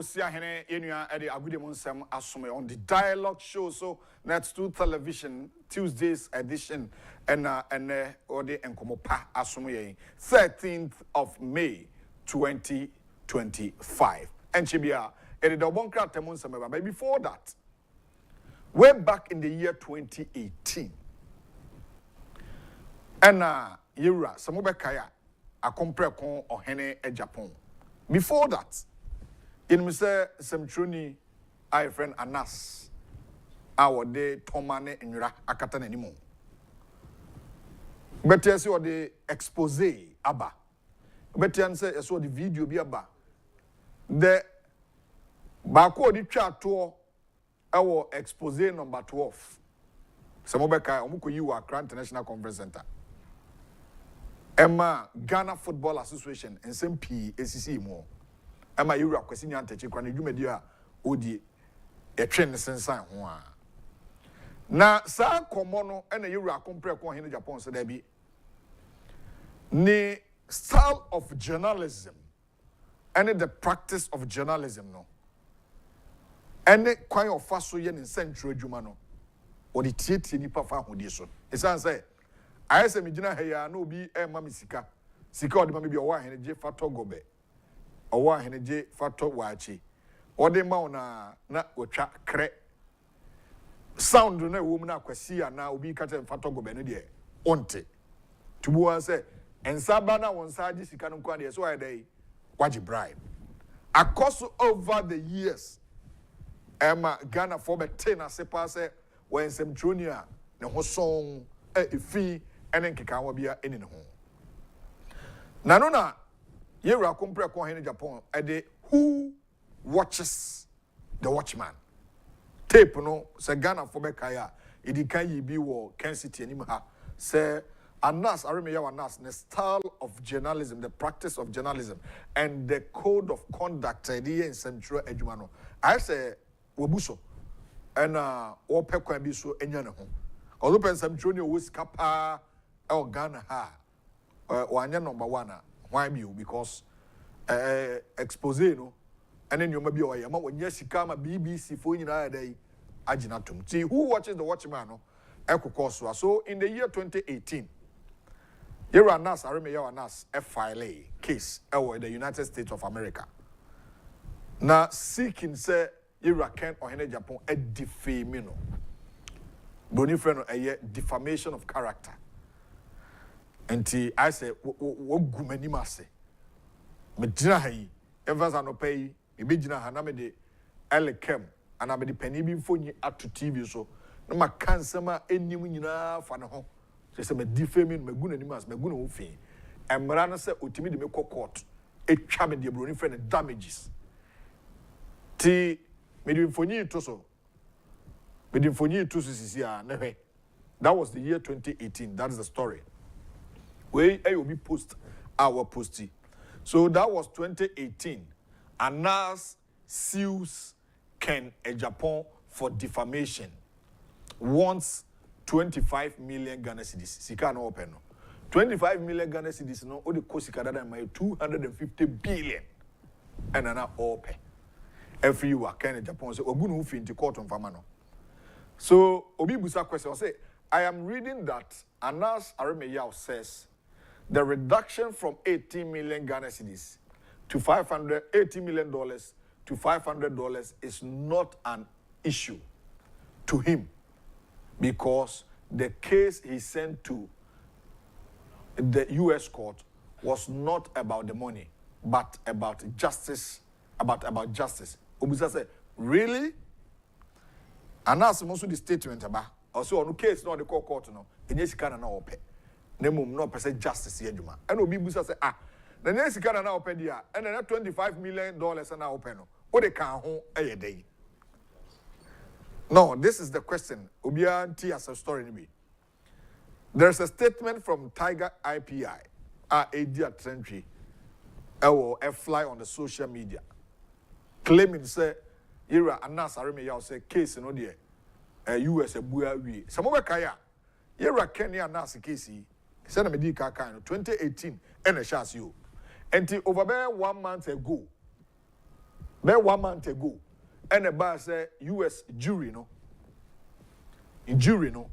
Siahene Yenua Eddie Agudemunsem Asume on the dialogue show. So that's 2 television Tuesday's edition and Ode Enkomopa Asume 13th of May 2025. And Chibia Eddie Dobonkra Temunsem. But before that, way back in the year 2018. And Yura Samubekaya Akompre Kon Ohene Agyapong. Before that, in Mr. Semtruni, I friend Anas, our day Tomane in Yura Akatan anymore. But yes, you are the expose Abba. But you answer, I saw the video be Abba. The Bako di chat tour, our expose number 12. Samobeka, Omuko you are Grand International Conference Center. Emma Ghana Football Association and SMP ACC more. Emma Yura kwesi ante chekwa ne dwumadia odi etwe ne sensan ho a na sa komo no ena Yura kompre ko hene Japan se da bi ni style of journalism and the practice of journalism no ene kwan ofa so ye ne central adwuma no odi tietie nipa fa hodi so esan say ayese me gina ha ya na obi e ma me sika odi ma me bi o wa hene je fato gobe owa heneje fato wachi ode ma na otwa kre sound na wo mu na kwasi na obi kata fato go be no de onte tubu wan say ensaba na won saji sika no kwa de so why dey waji bribe across over the years Emma Ghana for be ten ase pa say when some junior ne ho song efi enen keka wa bia eni ne ho na no na Yera compare kwa hene Japan ede who watches the watchman tape no se Ghana for be kaya edi kan yi bi wo Kencity anim ha se Anas areme ya Anas the style of journalism, the practice of journalism and the code of conduct edi in central adwuma no I say wobuso and wo pe kwa bi so enya ne ho ozo pensam troni wo skapa e Ghana ha wanya number 1 why be because expose no and then you may be away ama wanya sika ma BBC fo nyina dai agina tum see who watches the watchman no ekokoso so in the year 2018 Yera Nas areme ya Nas file case in the United States of America na seeking say Yera Ken Ohene Japan a defamation no boni friend no defamation of character. Enti I say wo gumani mase me gina hayi evans anopai me be gina ha na me de elekem ana me de pani bi mfonyi ato TV so na ma kansema enim nyina fa ne ho se me defaming me gunani mas me guna wo fi emra no se otimi de me court etwa me de broni friend damages ti me de mfonyi to so sisi a na hwe. That was the year 2018. That is the story. We will be post our postie. So that was 2018. Anas sues Agyapong for defamation. Wants 25 million Ghana cedis. Sika no open no. 25 million Ghana cedis no o de kosika dada my 250 billion. And ana open. Every year Agyapong say obu no fi into court on fama no. So obi busa question say I am reading that Anas Aremeyao says the reduction from 18 million Ghana cedis to $80 million to $500 is not an issue to him because the case he sent to the U.S. court was not about the money, but about justice, about justice. Obusa said, really? Anas most of the statement about also on case no the court no enye sika na ope na mum no pese justice adwuma and obi busa say na enye sika na ope dia and na $25 million na ope no o de kan ho eyedey. No, this is the question obi anti as a story ni bi. There's a statement from Tiger IPI Adia Trentry a fly on the social media claiming say Yera Anas Aremeyao say case no there US bua wi some be kaya Yera Kenya Anas case say na me di ka 2018 and a chance you enti over there 1 month ago About 1 month ago, and a bar say US jury no. In jury no.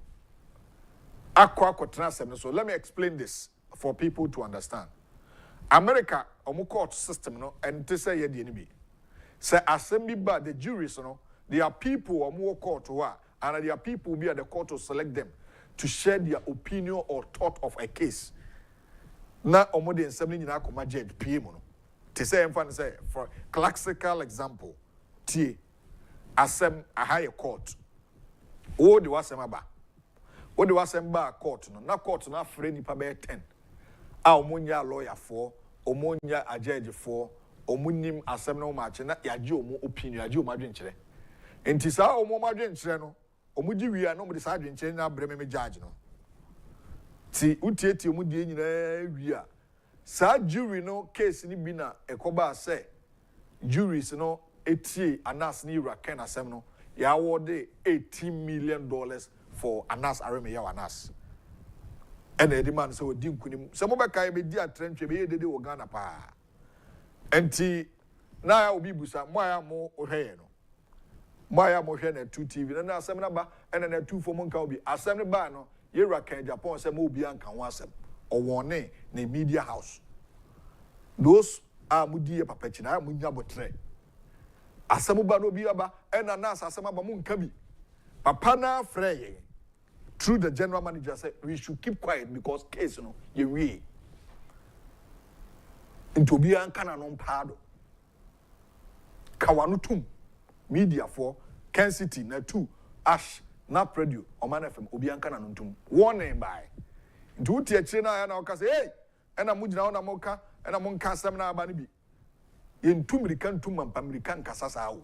So let me explain this for people to understand. America, court system no, and to say ye the enemy. Say assembly by the juries no, there are people or more court to and there are people who be at the court to select them to share their opinion or thought of a case. Now, omode assembly na akoma judge PM no. To say and say for classical example, T a higher court. Oh, the was aba. What the was aba court no. Na court na free nipa be 10. A omonya lawyer for, omonya a judge for, omunim asem no match na yaji omo opinion, yaji omo adwenkyere. Enti sa omo adwenkyere no, omuji wi no mo de sa adwenkyere na breme me judge no. Ti utieti omu die nyina wi a sa jury no case ni bi na ekoba say juries no etie Anas ni Raken asem no ya award $18 million for Anas areme ya Anas. And the man so di nkunim se mo be kai be di atrentwe be yedede wo Ghana pa. Enti na ya obi busa mo ya mo ohwe no. Mo ya mo hwe na 2 TV na asem na ba ene na 2 for mo nka obi asem ne ba no Yera can Agyapong say mo obi anka ho asem or one na media house. Those are mudi papachina munya botre. Asem ba no bi aba ena na asem aba mo nka bi. Papa na frey through the general manager said we should keep quiet because case no ye we. Into bi anka na no mpado. Kawanutum media for Kencity na 2 Ash na radio Oman FM obi anka na ntum warning by nti wuti akire na ya na oka say hey ena mugina ona moka ena monka asem na aba ne bi yentumrika ntum ampamrika nkasa saa wo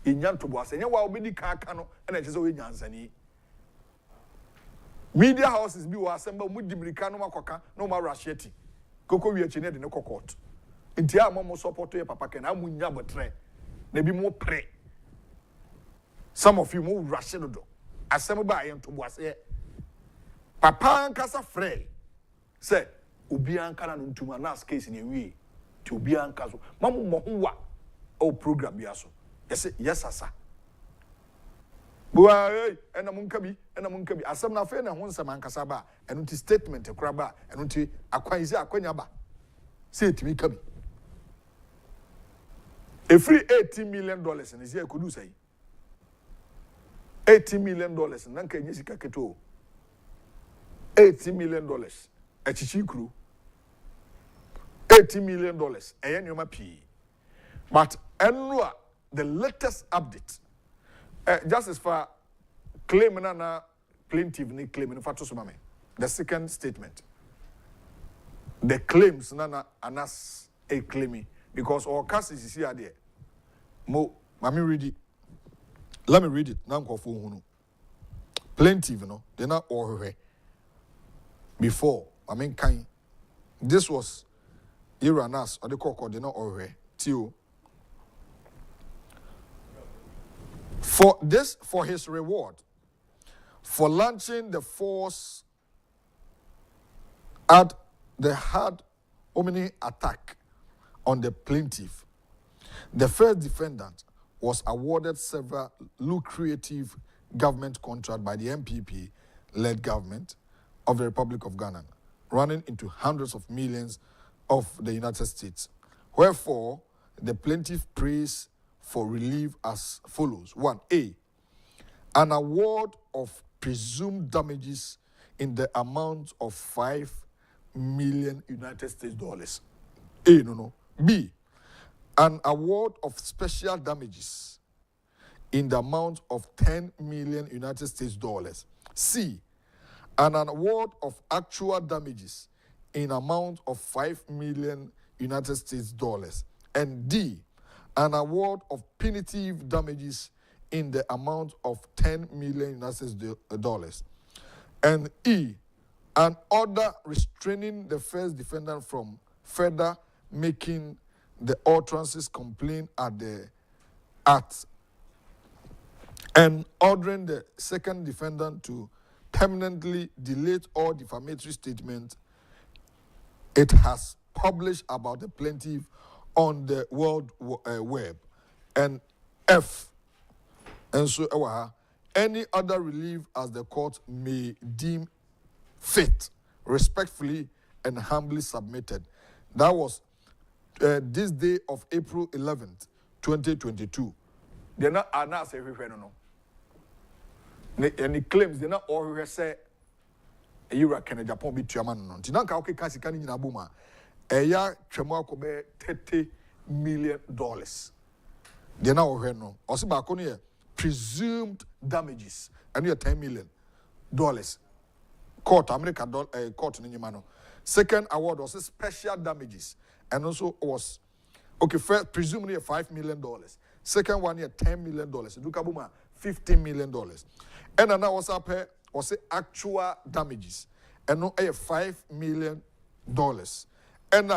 enya ntobo ase nya wa obedi ka aka no ena kyese we nyansani media houses bi wa asem ba mudimirika no makoka no ma rasheti koko wi akine de ne kokot nti a mo support ye papa ken amunya botre na bi mo pre some of you mo rush no do asem ba ye ntobo ase papa nkasa frey say obi anka na ntuma na case ne wi ti obi anka so mamu mo howa o program bia so yes asa boy ena munka bi asem na fe na ho nsem ankasa ba eno ti statement kura ba eno ti akwanzi akwanya ba say etimi ka bi a free $18 million ne say kodu say $18 million nanka enye sika keto $18 million echichi kru $18 million eye nyoma pi but enwa the latest update just as far claim na plaintiff ni claim ni fatu sumame the second statement the claims na Anas a claiming because our case is here there let me read it now go for hunu plaintiff no they not all before kind this was Anas or the court they not all till for his reward for launching the force at the hard hominy attack on the plaintiff. The first defendant was awarded several lucrative government contracts by the MPP-led government of the Republic of Ghana, running into hundreds of millions of the United States. Wherefore, the plaintiff prays for relief as follows. 1A, an award of presumed damages in the amount of $5 million United States dollars. B, an award of special damages in the amount of $10 million United States dollars. C, an award of actual damages in amount of $5 million United States dollars. And D, an award of punitive damages in the amount of $10 million United States dollars. And E, an order restraining the first defendant from further making the utterances complained at the act and ordering the second defendant to permanently delete all defamatory statements it has published about the plaintiff on the World Web. and F. And so, any other relief as the court may deem fit, respectfully and humbly submitted. That was this day of April 11th, 2022. They're not say no. And he claims they're not all say you reckon Agyapong be to man no. Tinanka okay kasi kan nyina buma. Eya twemo akobe $30 million. They're not all no. Also ba ko no presumed damages and you $10 million. Court America court in Yamano. Second award was special damages and also was okay first presumably $5 million. Second one year $10 million. Dukabuma $15 million. And then was up here was actual damages and no $5 million. And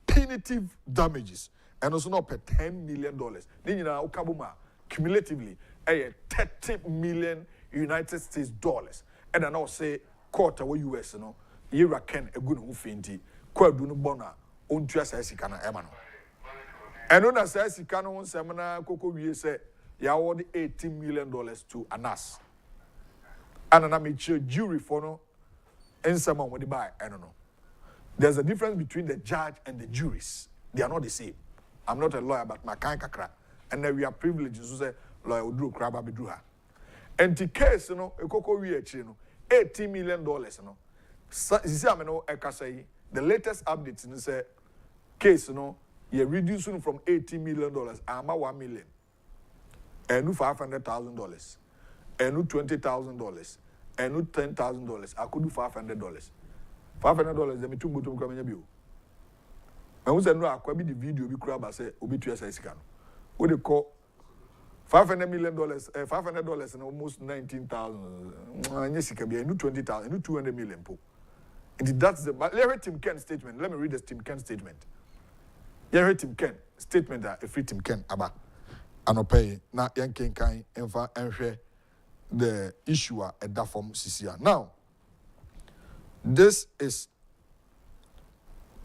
punitive damages and also not $10 million. Then you know ukabuma cumulatively $30 million United States dollars. And then I'll say court away US no you reckon a good ufindi kwa dunu bona ontua sa sika ema no eno na sa sika no semana koko wie se ya award $18 million to Anas and na me jury for no ensema we buy I don't know. There's a difference between the judge and the juries. They are not the same. I'm not a lawyer but my kind kakra and then we are privileged to say lawyer udru kraba bedruha and the case no ekoko wie echi no $18 million, no. The latest updates in this case, no, you're reducing from $18 million, I'm $1 million, and $500,000, and $20,000, and $10,000. I could do $500. $500. Let me two to come in your bill. I was no, I could be the video be crab. I say, Obi to your scan. What they call $500 million, $500 and almost 19,000. Yes, it can be a new 20,000, new 200 million. And that's the. But let me Tim Ken statement. Let me read this Tim Ken statement. Yeah, Tim Ken statement that a free Tim Ken aba. Anopay na yankin kind enfa enhwe the issue at that form CCR. Now, this is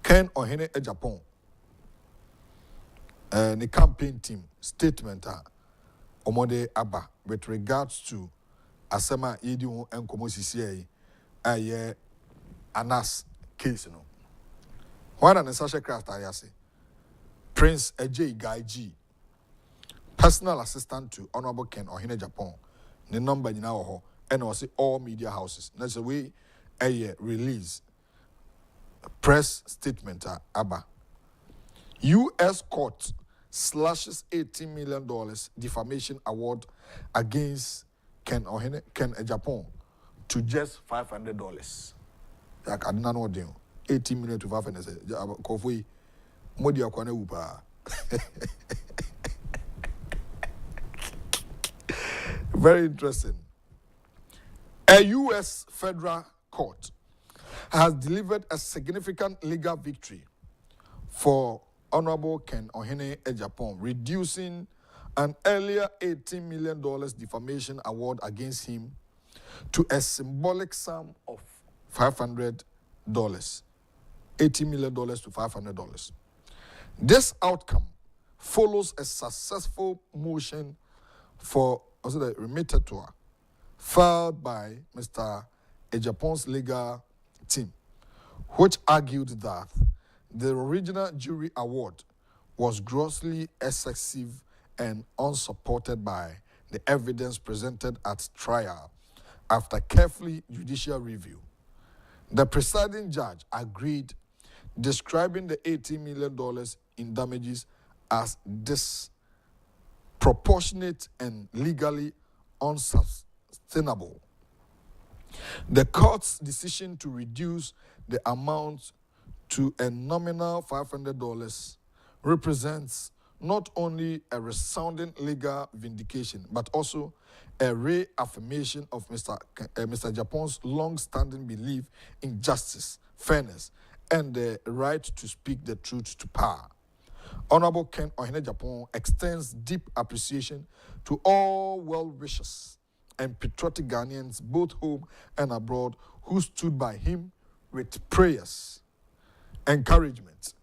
Ken Ohene Agyapong. The campaign team statement Omode Abba with regards to Asema Yedi and Komosisi aye Anas case no. One and Sasha Craft I say Prince AJ Guy G, personal assistant to Honorable Ken Ohene Agyapong, the number in our and also all media houses. That's the way a release press statement Abba. U.S. court slashes $18 million defamation award against Ken Agyapong to just $500. Like I didn't know what deal. 18 million to 500. Kofi, Modi akwane upa. Very interesting. A U.S. federal court has delivered a significant legal victory for Honorable Ken Ohene Agyapong, reducing an earlier $18 million defamation award against him to a symbolic sum of $500. $80 million to $500. This outcome follows a successful motion for the remitted filed by Mr. Agyapong's legal team, which argued that the original jury award was grossly excessive and unsupported by the evidence presented at trial after carefully judicial review. The presiding judge agreed, describing the $18 million in damages as disproportionate and legally unsustainable. The court's decision to reduce the amount to a nominal $500 represents not only a resounding legal vindication, but also a reaffirmation of Mr. Agyapong's long-standing belief in justice, fairness, and the right to speak the truth to power. Honorable Ken Ohene Agyapong extends deep appreciation to all well-wishers and patriotic Ghanaians, both home and abroad, who stood by him with prayers, encouragement,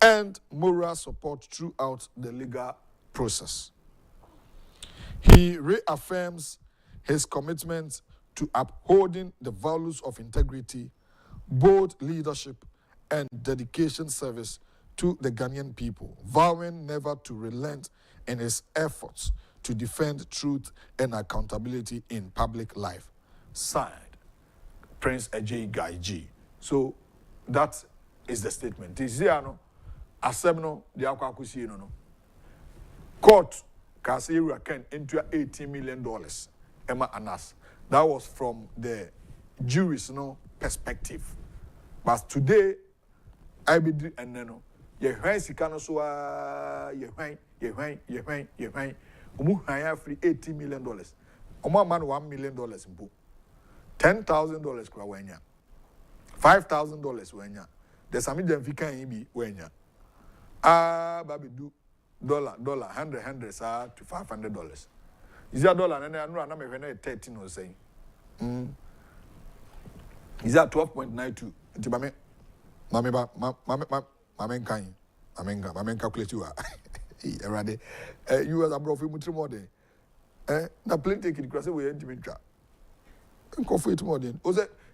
and moral support throughout the legal process. He reaffirms his commitment to upholding the values of integrity, bold leadership, and dedication service to the Ghanaian people, vowing never to relent in his efforts to defend truth and accountability in public life. Signed, Prince Ajay Guy G. So that is the statement. This year, no, Asemno, the Akwakusi, no. Court, Kasiri Ken into $18 million. Emma Anas. That was from the jury's perspective. But today, I be and then you hang Sikano so you hang hire free $18 million. Oma man $1 million in book. $10,000 kwa wenya. $5,000 wenya. The sami jemfika ibi wenya. Baby do dollar, $100 to $500. Is that dollar and I know I'm 13 or saying. Is that 12.92? Mame calculate you are. You as a bro for much more than na plane ticket cross away in Dimitra. Coffee more than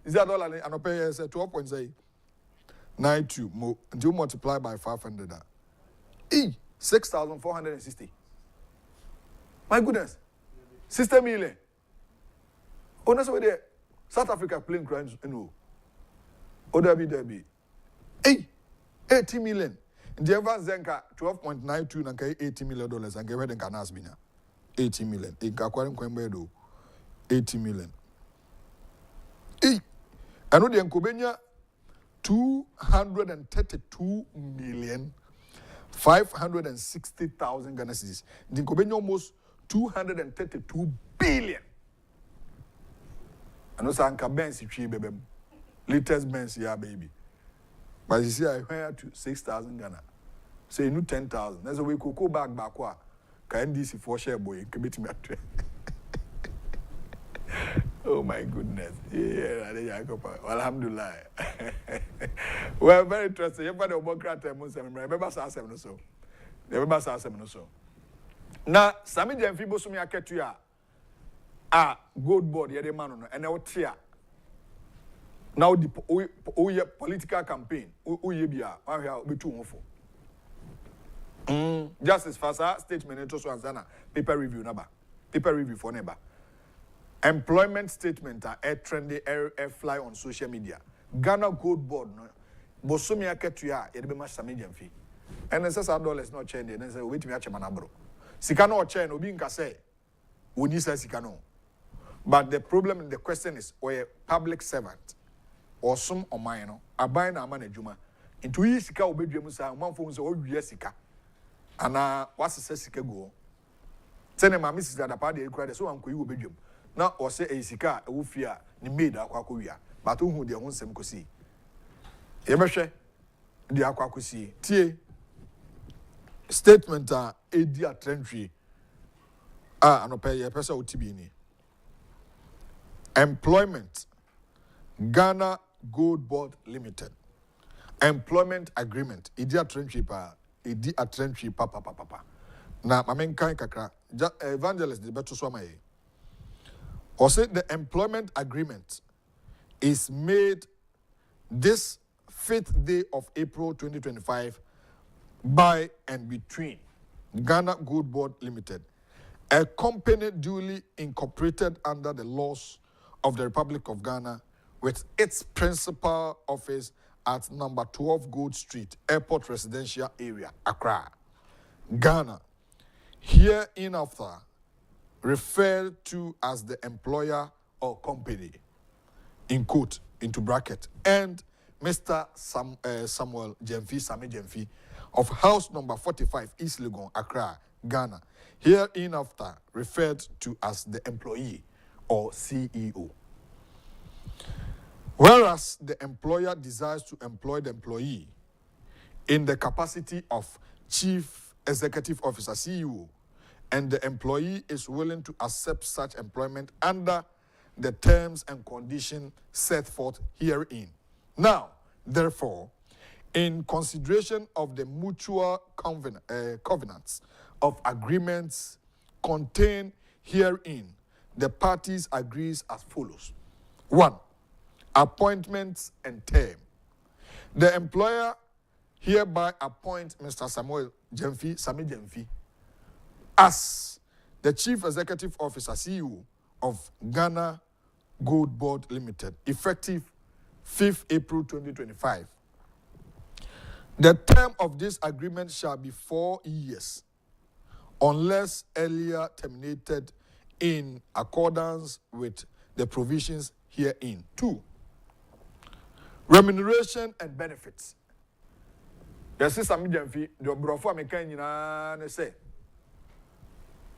is that dollar and I pay 12.92 more until multiply by 500. 6,460. My goodness. 60 million. Oh, that's where the South Africa plane crimes no. Oh, there be. 80 million. The Evans Zenka 12.92 and $80 million and get rid of Canasbina. 80 million. In Kakwarim Kwembedo. 80 million. And with the Nkobenya 232,560,000 Ghana cedis. The Nkobenya almost 232 billion. And also Anka Benz baby. Latest Benz yeah baby. But you see I went to 6,000 Ghana. Say you 10,000. That's a way could go back wa. Can DC for share boy commit me at. Oh my goodness. Yeah, alhamdulillah. Well, very interesting. You better work at Muslim. Remember Sassam so. Remember Sassam so. Now, Sami Jemfi Bosumi Aketuya. Gold board, yeah, the man, and now tear. Now the political campaign, be too awful. Just as fast as statement to Swanzana, paper review number, paper review for neighbor. Employment statement are trendy, fly on social media. Ghana Gold Board, no. Bosumi Aketuya, it be much Sami Jemfi. And then says $1 not change, and then say, wait me at Manabro. Sikano or chain, Obi Nkase, would you say Sikano? But the problem and the question is, or a public servant, or some or mine, a buying a management, into Isika or Bedjamusa, one phones or Yesika. And what's the Sika go? Send my missus that a party cried, so Uncle you Bedjum. Now, or say a Sika, a Wufia, the maid Aquacuia, but who they own some cosi. Ebershe, the Aquacusi, T. Statement are a dear trendy. And pay a person utibini. Employment. Ghana Gold Board Limited. Employment agreement. Idia trendy pa. Idia trendy papa. Na mamen kai kakra. Evangelist the better swama ye. Or say the employment agreement is made this 5th day of April 2025 by and between Ghana Gold Board Limited, a company duly incorporated under the laws of the Republic of Ghana with its principal office at number 12 Gold Street, Airport Residential Area, Accra, Ghana. Hereinafter referred to as the employer or company, in quote, into bracket, and Mr. Samuel Jemfi, Sami Jemfi, of house number 45, East Legon, Accra, Ghana, hereinafter referred to as the employee or CEO. Whereas the employer desires to employ the employee in the capacity of Chief Executive Officer, CEO, and the employee is willing to accept such employment under the terms and conditions set forth herein. Now, therefore, in consideration of the mutual covenants of agreements contained herein, the parties agrees as follows. 1. Appointments and term. The employer hereby appoint Mr. Sami Gyamfi, as the Chief Executive Officer, CEO of Ghana Gold Board Limited, effective 5th April 2025. The term of this agreement shall be 4 years, unless earlier terminated in accordance with the provisions herein. 2. Remuneration and benefits. Yes, Sami Gyamfi, the Brofo American ne say,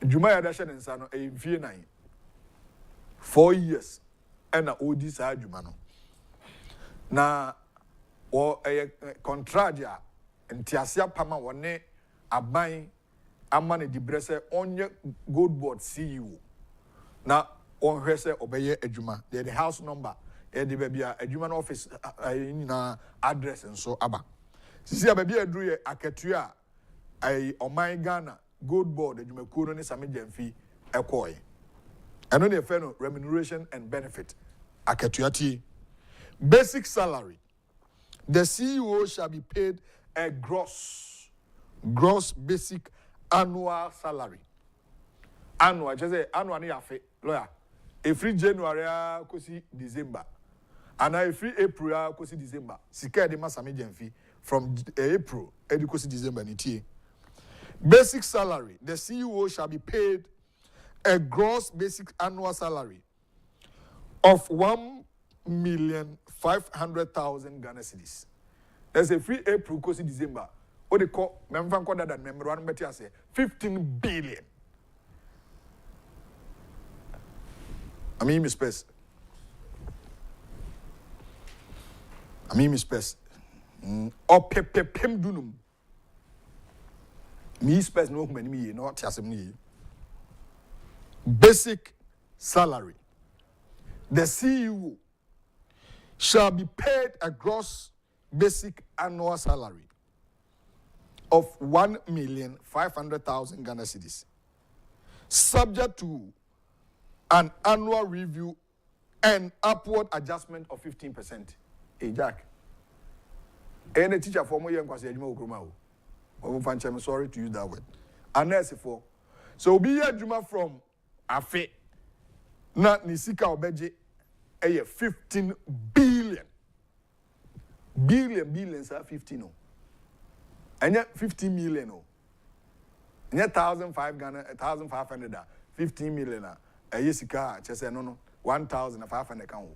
Juma Yadashan and Sano, a few 9. 4 years, and a OD sa Jumano. Na or a contradia and Tiasia Pama one abai amane dibrese onye gold board CEO. Na on hwese obeye adwuma. The house number, the baby adwuma office na address and so aba. Sisi baby adru aketua ai oman Ghana gold board adwuma kuno ne Sami Gyamfi ekoy. Eno ne fe no remuneration and benefit aketua ti. Basic salary. The CEO shall be paid a gross basic annual salary. Annual, just say annual ni afe, lawyer. Every January kosi December, and every April kosi December. Sika de Sami Gyamfi from April kosi December ni tie. Basic salary. The CEO shall be paid a gross basic annual salary of 1,500,000 Ghana cedis. There's a free April kosi December. What they call member call that member one better say 15 billion. I mean space. Or pem dunum. Me space no me no tiasem. Basic salary. The CEO shall be paid a gross basic annual salary of 1,500,000 Ghana cedis, subject to an annual review and upward adjustment of 15%. Hey, Jack. Any teacher for more young I'm sorry to use that word. Unless for so be a juma from Afe. Not Nisika Obeje. 15 billion. Billions are 15. And yet 15 million. And yet 1,500, 15 million. A Sika, just no, 1,500 count.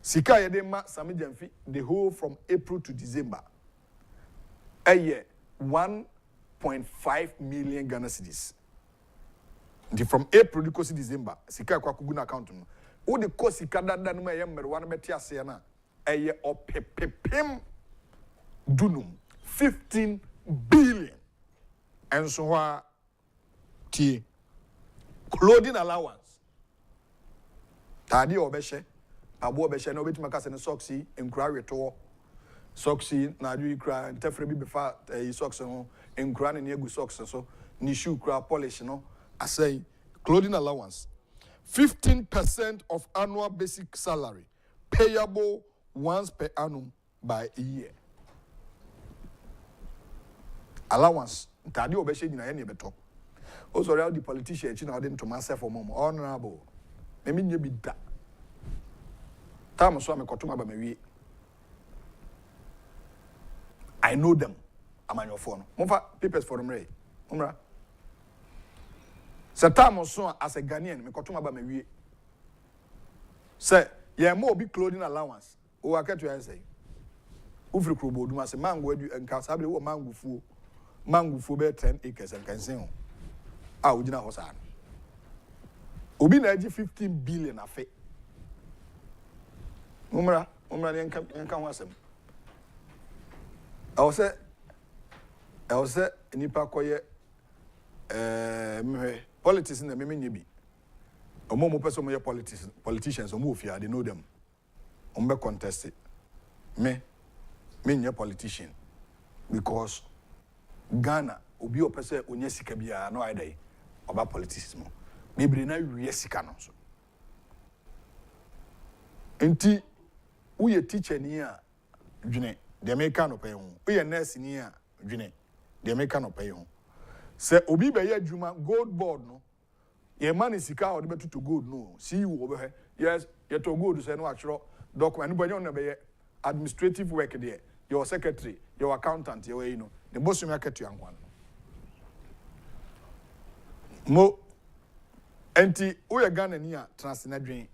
Sika Yedema Sami Gyamfi, the whole from April to December. A year, 1.5 million Ghana cedis. From April to December, Sika Kwakuguna account. Who the cost Sika that no may one betia sena. A year or pem dunum 15 billion. And so T clothing allowance. Tadi obeshe, abo obeshe no beti makase ne soksi enkura reto soksi na adu ikra ntefre bi befa socks no enkura ne egu socks so ni shoe kra polish no asay clothing allowance 15% of annual basic salary payable once per annum by a year. Allowance tadi obeshe nyina ye ne beto. O sorry all the politicians you know didn't to myself for mom honorable. Me nye bi da. Time so me kotuma ba me wie. I know them. I'm on your phone. Mofa papers for them re. Umra. Se time so as a Ghanaian me kotuma ba me wie. Say ye mo obi clothing allowance. O aketu ya say. Ufri krubo duma se mango edu enka sabe wo mango fuo be 10 acres and can say ah ujina hosa. Obi na eji 15 billion afe. Umra ni enka wasem. I was say nipa koye politics na me nyebi. Omo person mo politicians omo ofia they know them. Ombe contest it. Me nye politician because Ghana obi opese onye sika bia no idea about politics mo. bebre na wie sika no so enti wo ye teacher ni a dwene de meka no pay ho wo ye nurse ni a dwene de meka no pay ho se obi be ye adwuma gold board no ye man sika o de betuto gold no see you obe he yes ye to gold se no achro document no banyo na be ye administrative work there your secretary your accountant your you know the boss you make to ankwan mo enti wo ye Ghana ni a transna dwen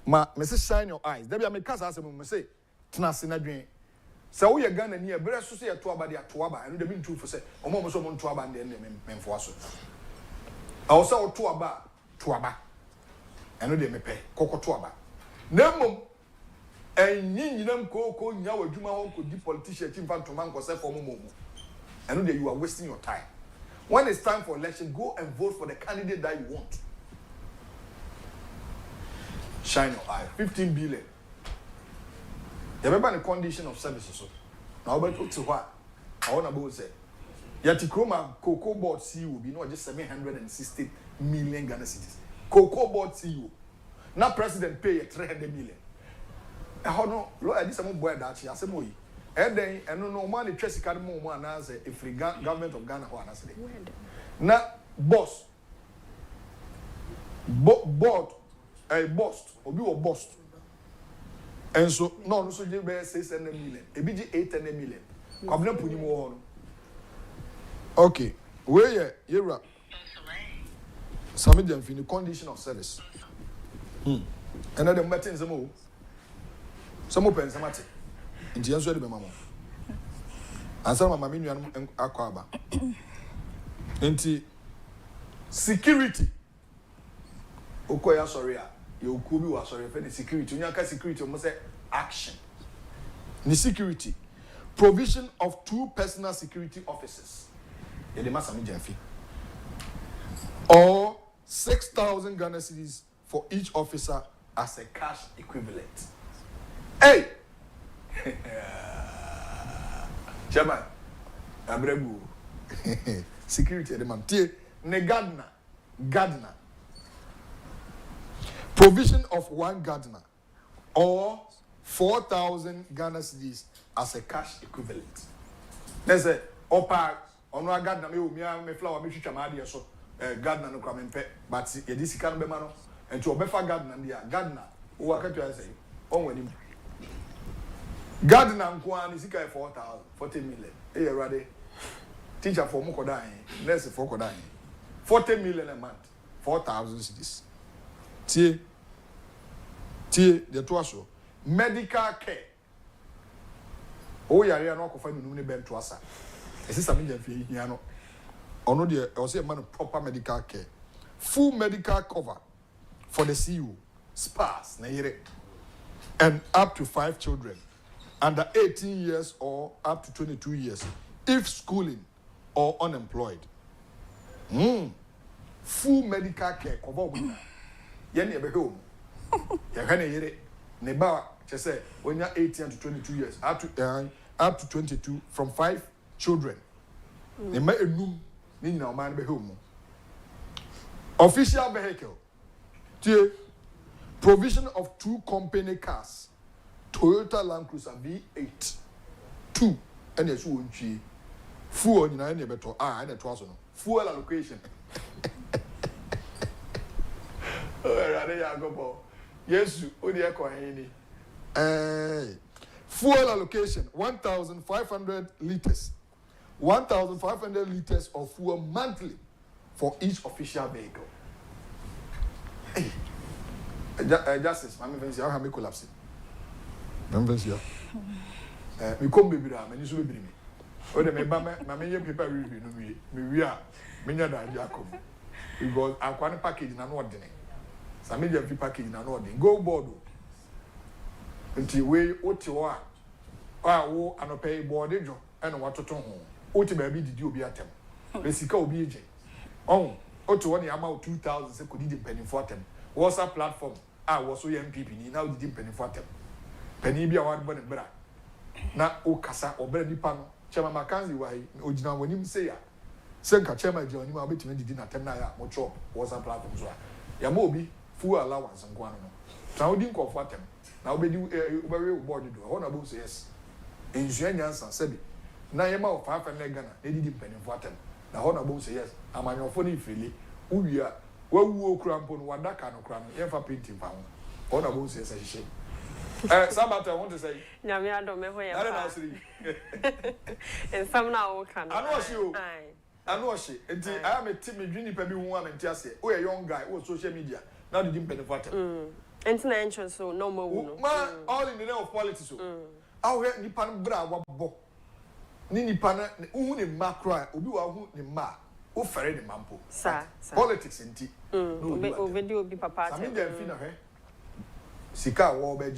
ma me say shine your eyes there be me kasa asem me say transna dwen se wo ye Ghana ni a bere so se ye to aba de ato aba eno de me ntu fo se omo so mo nto aba de me mfo aso awo se wo to aba eno de me pe kokoto aba na mom nyinam ko nya wadwuma ho ko di politician chimfa ntoma nkose for momo eno de you are wasting your time. When it's time for election, go and vote for the candidate that you want. Shine your eye. 15 billion. You remember the condition of services. Now, but to what? I want to say. Yatikroma Cocoa Board CEO will be not just 760 million Ghana cedis. Cocoa Board CEO. Now, President pay 300 million. I don't know. Look at this. I'm boy that I say more. And then, no money, Tracy Cadmo, one as a free government of Ghana, one as a now, boss, board, a boss, or be a boss. And so, no, so you bear 600 million, a BG 800 million. I'm not putting more on. Okay, where you're some of them in the condition of service. Another matter in some open some matter. Nti yanso de be mama ansa mama me nuan akwaba nti security okoya sorry a ye okubi wa sorry fe security unyaka security mo say action ni security provision of 2 personal security officers e de masa me janfi or 6,000 Ghana cedis for each officer as a cash equivalent. Hey, Chairman, Abregu security the man. Ne gardener. Provision of 1 gardener or 4,000 Ghana cedis as a cash equivalent. There's a opa ono gardener me flower me twitwa ma de so gardener no kwa me pɛ but ye di sika no be ma no enti obefa gardener dia gardener wo akatu asɛ on wani gardener nko an sika 4,000 40 million e ready teacher for mukodan nurse for kodan 40 million a month 4,000 cedis tie de to aso medical care o yare no akofa nunu ne bento asa esisa me janfi hia no ono de o say man proper medical care full medical cover for the CEO spas na yere and up to 5 children under 18 years or up to 22 years if schooling or unemployed. Full medical care cover winner. Yeni ebe home. Ya kana yere ne ba che say when you 18 to 22 years up to 22 from 5 children. Ne ma enum ni nyina o man be home. Official vehicle. Tie provision of 2 company cars. Toyota Land Cruiser V8 2 and yes won twi fuel nyina na beto and to aso no fuel allocation rade ya gobo yesu odi e ko hen ni fuel allocation 1,500 liters 1,500 liters of fuel monthly for each official vehicle. Justice mama fancy how me collapse members here. Me come baby da, me nisu baby me. O de me ba me ye paper review no me a me nya da Agyapong. Because akwa package na no ordinary. Sa me je package na no ordinary. Go board. Nti we oti wo a wo anope board jo e no watoto ho. Oti ba bi didi obi atem. Be sika obi eje. Oti wo ne ama 2,000 se ko didi penny for atem. WhatsApp platform was so MPP ni now didi penny for atem. Penny bi a wan bone bra na o kasa obra nipa no chema makanzi wa ojina wanim se ya Senka chairman Johnny ma betimi didi na tem na ya mo chop WhatsApp platform so ya ma obi full allowance nkwa no na odi nkofo atem na obedi obere board do ho na bo say yes enjua nyansa sebi na ye ma o 5 na Ghana na didi mpanimfo atem na ho na bo say yes amanyofo ni ifeli uwia wawu okura mpo no wadaka no kura no ye fa painting fa ho na bo say yes ahihye Sabata, I want to say. Nyame adom me ho ye. I don't know see. And some na o kan. I know she. I know she. I am a team dream pe bi hu am entiase. O a young guy, o social media. Now the dim pen for them. Enti na entrance so no more no. Man, all in the name of politics so. Aw he nipa no bra wabo. Ni nipa na hu ni makra, obi wa hu ni ma. O fere ni mampo. Sa. Politics enti. Obi obi papa. Sami dem fi na he. Sika wo be